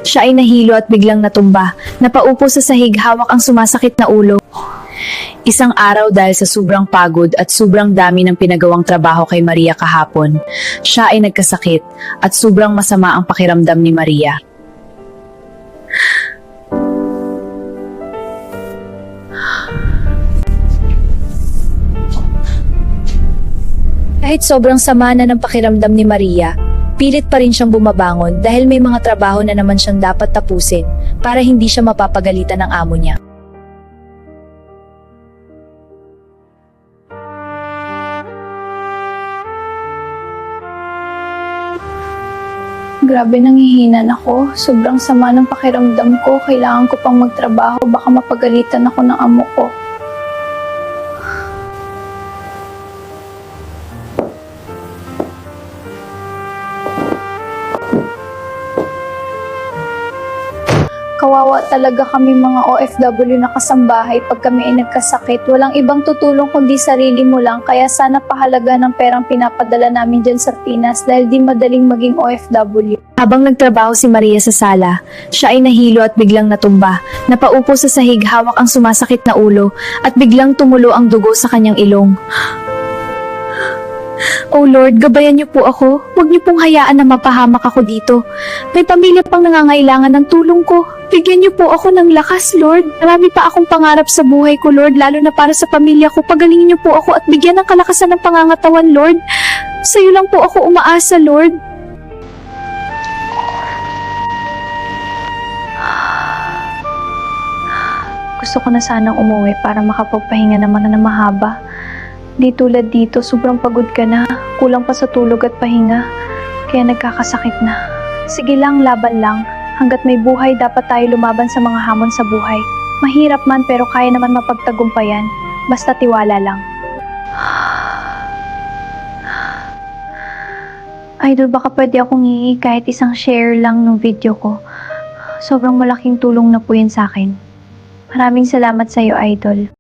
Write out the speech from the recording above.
siya ay nahilo at biglang natumba. Napaupo sa sahig, hawak ang sumasakit na ulo. Isang araw, dahil sa sobrang pagod at sobrang dami ng pinagawang trabaho kay Maria kahapon, siya ay nagkasakit at sobrang masama ang pakiramdam ni Maria. Kahit sobrang sama na ng pakiramdam ni Maria, pilit pa rin siyang bumabangon dahil may mga trabaho na naman siyang dapat tapusin para hindi siya mapapagalitan ng amo niya. Grabe, nangihinan ako. Sobrang sama ng pakiramdam ko. Kailangan ko pang magtrabaho. Baka mapagalitan ako ng amo ko. Kawawa talaga kami mga OFW na kasambahay pag kami ay nagkasakit. Walang ibang tutulong kundi sarili mo lang, kaya sana pahalaga ng perang pinapadala namin dyan sa Pinas dahil di madaling maging OFW. Habang nagtrabaho si Maria sa sala, siya ay nahilo at biglang natumba. Napaupo sa sahig, hawak ang sumasakit na ulo at biglang tumulo ang dugo sa kanyang ilong. Oh Lord, gabayan niyo po ako. Huwag niyo pong hayaan na mapahamak ako dito. May pamilya pang nangangailangan ng tulong ko. Bigyan niyo po ako ng lakas, Lord. Marami pa akong pangarap sa buhay ko, Lord, lalo na para sa pamilya ko. Pagalingin niyo po ako at bigyan ng kalakasan ng pangangatawan, Lord. Sa iyo lang po ako umaasa, Lord. Gusto ko na sanang umuwi para makapagpahinga naman na mahaba. Di tulad dito, sobrang pagod ka na. Kulang pa sa tulog at pahinga. Kaya nagkakasakit na. Sige lang, laban lang. Hanggat may buhay, dapat tayo lumaban sa mga hamon sa buhay. Mahirap man pero kaya naman mapagtagumpayan. Basta tiwala lang. Idol, baka pwede akong hihingi kahit isang share lang ng video ko. Sobrang malaking tulong na po yun sa akin. Maraming salamat sa iyo, Idol.